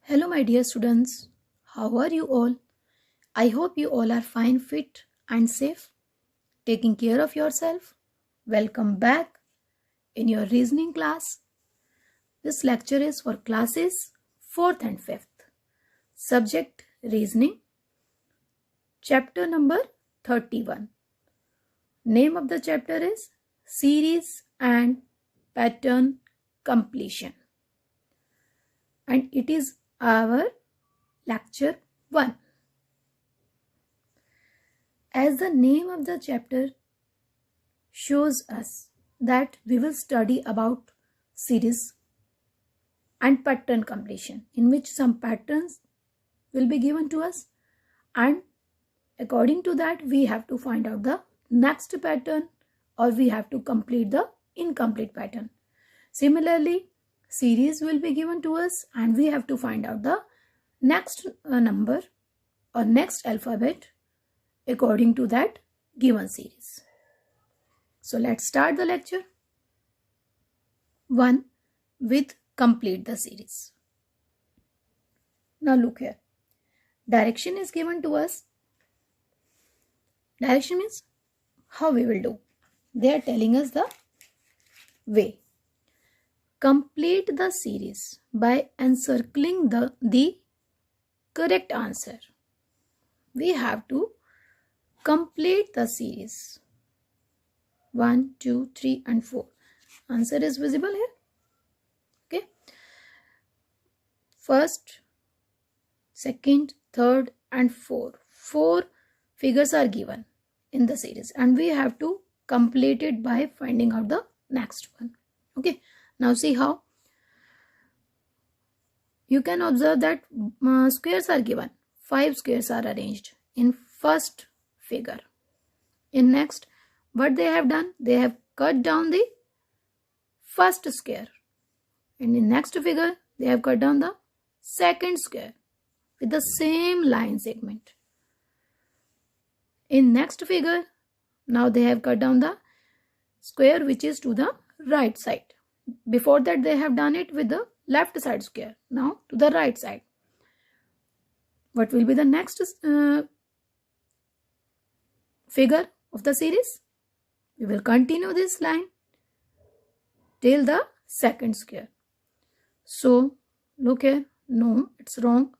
Hello, my dear students. How are you all? I hope you all are fine, fit, and safe, taking care of yourself. Welcome back in your reasoning class. This lecture is for classes 4th and 5th. Subject Reasoning, chapter number 31. Name of the chapter is Series and Pattern Completion. And it is our lecture 1. As the name of the chapter shows us that we will study about series and pattern completion, in which some patterns will be given to us, and according to that we have to find out the next pattern, or we have to complete the incomplete pattern. Similarly, series will be given to us and we have to find out the next number or next alphabet according to that given series. So let's start the lecture. 1. With complete the series. Now look here. Direction is given to us. Direction means how we will do. They are telling us the way. Complete the series by encircling the correct answer. We have to complete the series. 1, 2, 3 and 4. Answer is visible here. Okay. First, second, third and 4. 4 figures are given in the series and we have to complete it by finding out the next one. Okay. Now see how. You can observe that squares are given. 5 squares are arranged in first figure. In next, what they have done? They have cut down the first square. And in next figure, they have cut down the second square with the same line segment. In next figure, now they have cut down the square which is to the right side. Before that, they have done it with the left side square. Now to the right side. What will be the next figure of the series? We will continue this line till the second square. So look here. No, it's wrong.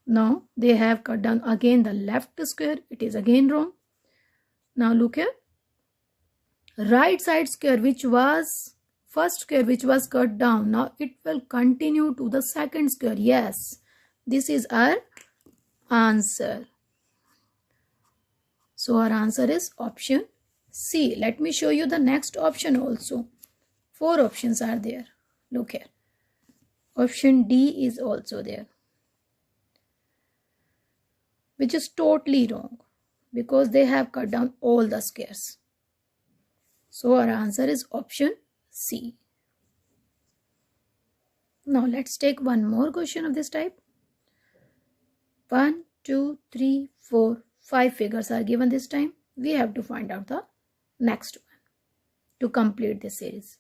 Now they have cut down again the left square. It is again wrong. Now look here. Right side square, which was first square which was cut down, now it will continue to the second square. Yes, this is our answer. So our answer is option C. Let me show you the next option also. 4 options are there. Look here. Option D is also there, which is totally wrong because they have cut down all the squares. So our answer is option C. Now let's take one more question of this type. 1, 2, 3, 4, 5 figures are given this time. We have to find out the next one to complete this series.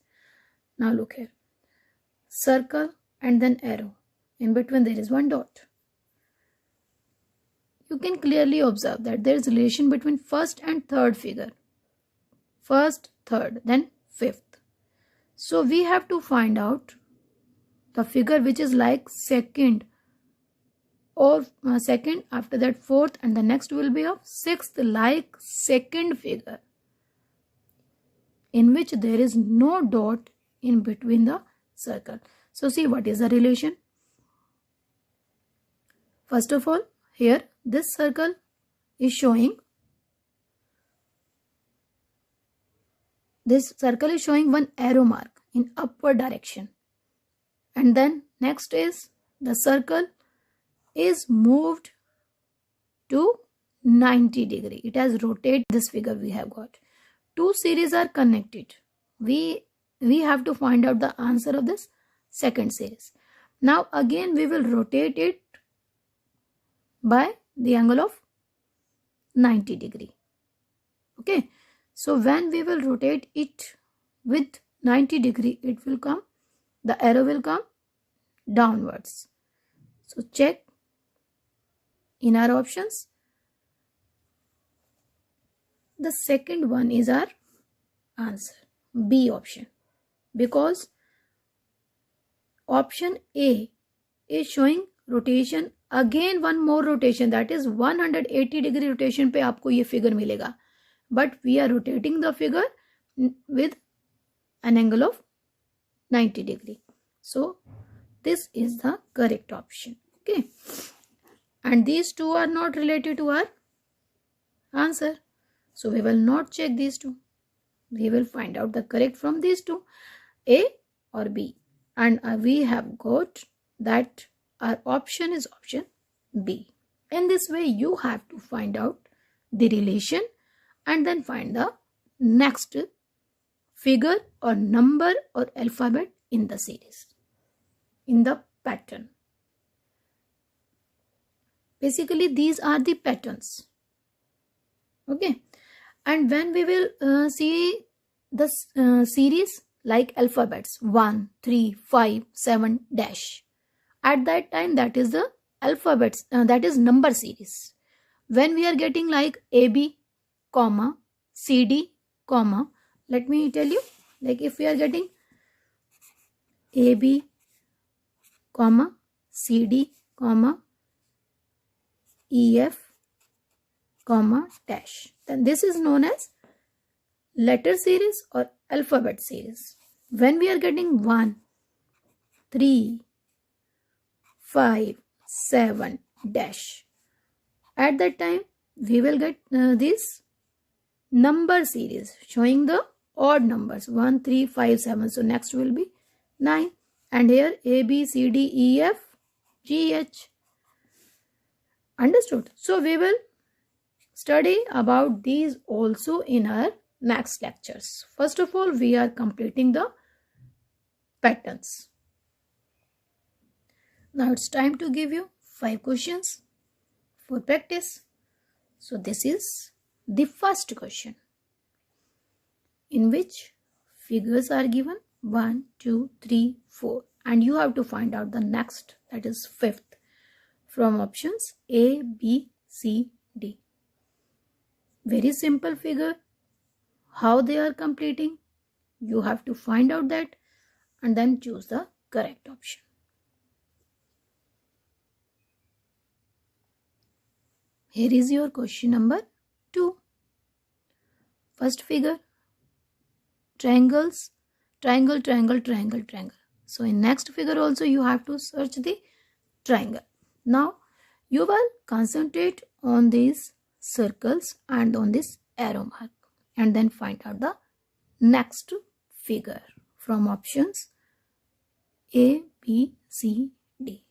Now look here. Circle and then arrow. In between there is one dot. You can clearly observe that there is a relation between first and third figure. First, third, then fifth. So we have to find out the figure which is like second, or second, after that fourth, and the next will be of sixth, like second figure, in which there is no dot in between the circle. So see what is the relation. First of all, here this circle is showing, one arrow mark in upward direction. And then next is the circle is moved to 90 degree. It has rotated this figure we have got. 2 series are connected. We have to find out the answer of this second series. Now again we will rotate it by the angle of 90 degree. Okay. So when we will rotate it with 90 degree, it will come, the arrow will come downwards. So check in our options. The second one is our answer, B option, because option A is showing rotation, again one more rotation, that is 180 degree rotation पे आपको ये figure मिलेगा, but we are rotating the figure with an angle of 90 degree. So this is the correct option. Okay, and these two are not related to our answer, so we will not check these two. We will find out the correct from these two, A or B, and we have got that our option is option B. In this way you have to find out the relation and then find the next figure or number or alphabet in the series, in the pattern. Basically these are the patterns. Okay, and when we will see the series like alphabets 1, 3, 5, 7 dash, at that time that is the alphabets, that is number series. When we are getting like AB, comma, CD, comma, let me tell you, like if we are getting AB, comma, CD, comma, EF, comma, dash, then this is known as letter series or alphabet series. When we are getting 1, 3, 5, 7 dash, at that time we will get this number series showing the odd numbers 1, 3, 5, 7. So next will be 9, and here A, B, C, D, E, F, G, H. Understood? So we will study about these also in our next lectures. First of all, we are completing the patterns. Now it's time to give you 5 questions for practice. So this is the first question, in which figures are given 1, 2, 3, 4, and you have to find out the next, that is fifth, from options A, B, C, D. Very simple figure. How they are completing, you have to find out that and then choose the correct option. Here is your question number 2. First figure, triangles, triangle, triangle, triangle, triangle. So in next figure also you have to search the triangle. Now you will concentrate on these circles and on this arrow mark, and then find out the next figure from options A, B, C, D.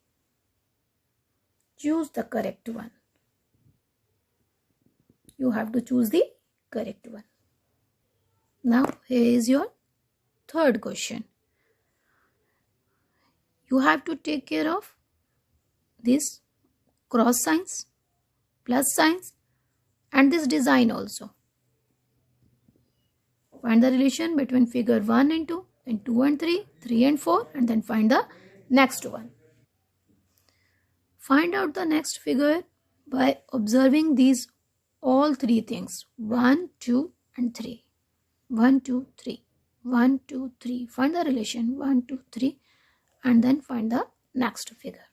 Choose the correct one. You have to choose the correct one. Now here is your third question. You have to take care of this cross signs, plus signs, and this design also. Find the relation between figure 1 and 2, then 2 and 3, 3 and 4, and then find the next one. Find out the next figure by observing these all 3 things, 1, 2 and 3. 1, 2, 3. 1, 2, 3. Find the relation 1, 2, 3, and then find the next figure.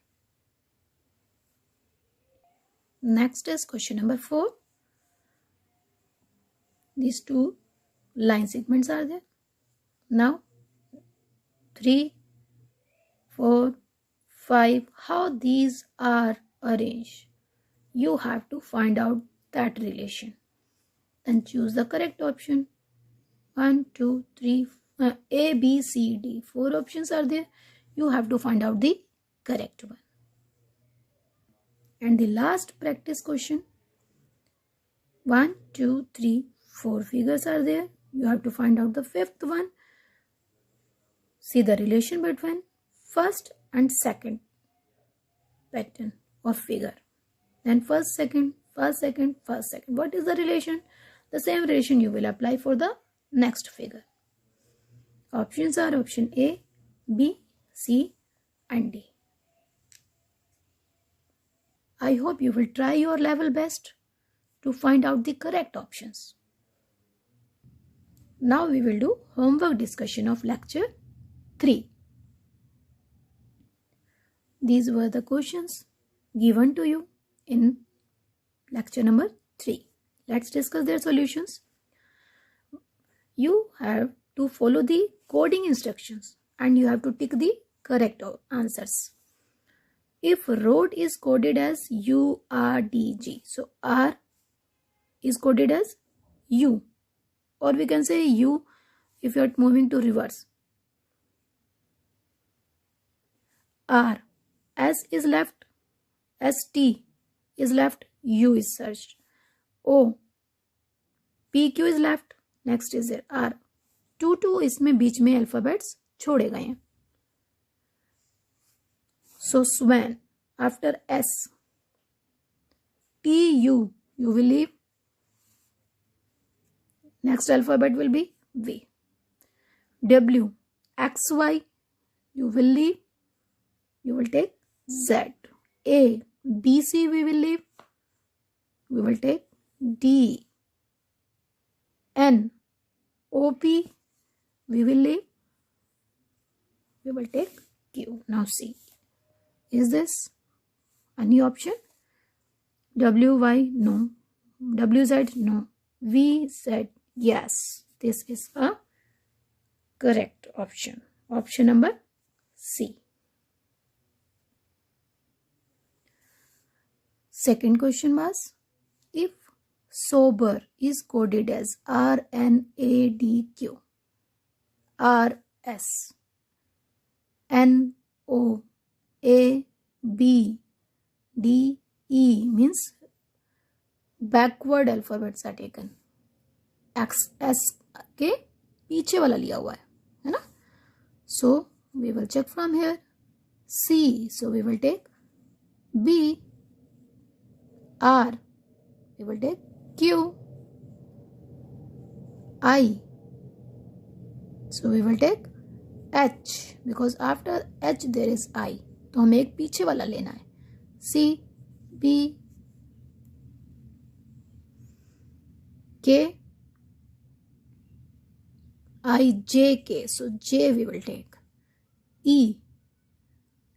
Next is question number 4. These 2 line segments are there. Now 3, 4, 5, how these are arranged, you have to find out that relation. Then choose the correct option. 1, 2, 3, A, B, C, D. 4 options are there. You have to find out the correct one. And the last practice question. 1, 2, 3, 4 figures are there. You have to find out the 5th one. See the relation between first and second pattern or figure. Then first, second, first, second, first, second. What is the relation? The same relation you will apply for the next figure. Options are option A, B, C, and D. I hope you will try your level best to find out the correct options. Now we will do homework discussion of lecture 3. These were the questions given to you in lecture number 3. Let's discuss their solutions. You have to follow the coding instructions and you have to tick the correct answers. If road is coded as URDG, so R is coded as U, or we can say U if you are moving to reverse. R, S is left, ST is left, U is searched. O, PQ is left, next is there R. 2 इसमें बीच में alphabets छोड़े गए हैं. So Swan, after S, TU, you will leave. Next alphabet will be V. W, XY, you will leave. You will take Z. A, BC, we will leave. We will take D. N, OP, we will leave. We will take Q. Now C. Is this any option? WY, no. WZ, no. VZ, yes. This is a correct option. Option number C. Second question was, if sober is coded as RNADQ, RS, NO, A, B, D, E means backward alphabets are taken. X, S के पीछे वाला लिया हुआ है ना? So we will check from here. C, so we will take B. R, we will take Q. I, so we will take H, because after H there is I, तो हमें एक पीछे वाला लेना है. C, B, K, I, J, K, so J we will take. E,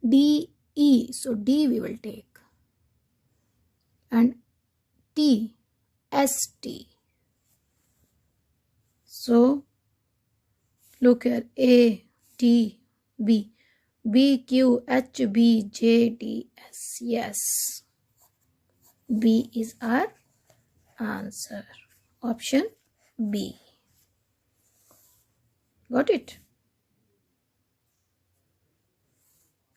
D, E, so D we will take. And T, S, T. So look here, A, T, B, B, Q, H, B, J, D, S. Yes, B is our answer. Option B. Got it?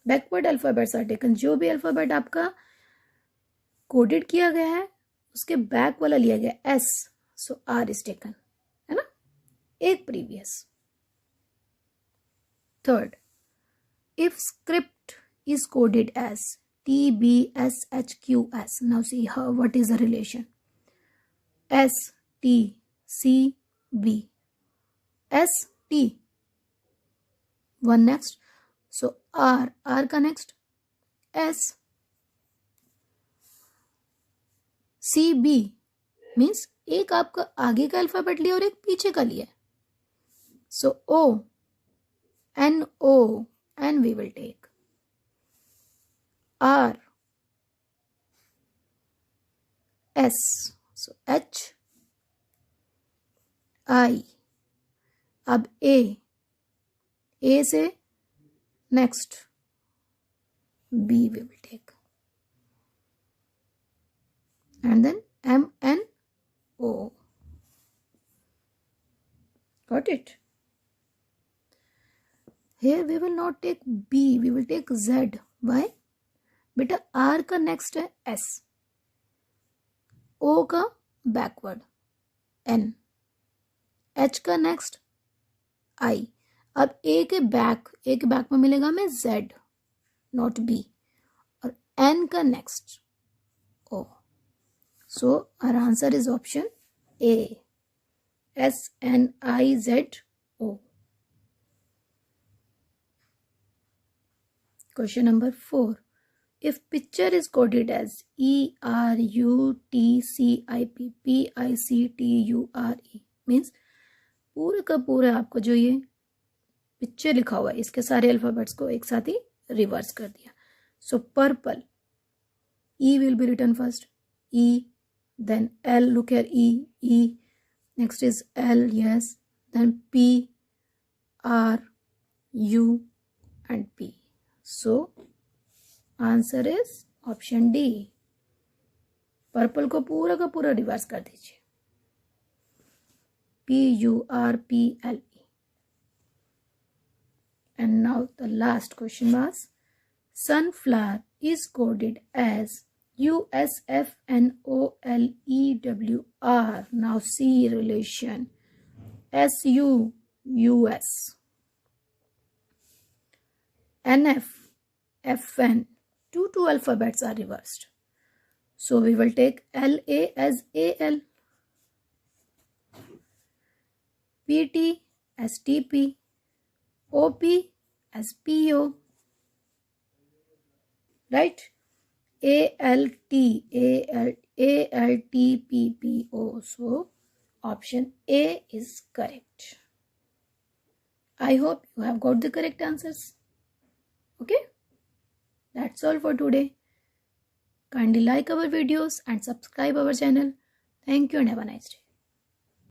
Backward alphabets are taken. जो भी alphabet आपका coded किया गया है उसके back वाला लिया गया S, so R is taken, है ना? एक previous. Third, if script is coded as T, B, S, H, Q, S. Now see how, what is the relation? S, T, C, B. S, T. One next. So R, R का next. S. C, B means एक आपका आगे का alphabet लिया और एक पीछे का लिया. So O, N, O, and we will take R, S, so H, I. अब A से next B we will take, and then M, N, O. Got it? Here we will not take B, we will take Z. Why? बेटा R का next है S, O का backward N, H का next I. अब A के back में मिलेगा हमें Z, not B, और N का next O. So our answer is option A, S, N, I, Z, O. Question number 4. if picture is coded as ERUTCIP PICTURE means पूरा का पूरा आपको जो ये पिक्चर लिखा हुआ है इसके सारे अल्फाबेट्स को एक साथ ही रिवर्स कर दिया. सो purple, E will be written first, E, then L, look here, E, next is L, yes, then P, R, U and P. So answer is option D. Purple को पूरा का पूरा रिवर्स कर दीजिए, PURPLE. And now the last question was, sunflower is coded as USFNOLEWR. Now see relation, SU, US, NF, FN. Two alphabets are reversed. So we will take LA as AL, PT as TP, OP as PO, right? ALTPPO. So option A is correct. I hope you have got the correct answers. Okay, that's all for today. Kindly like our videos and subscribe our channel. Thank you and have a nice day.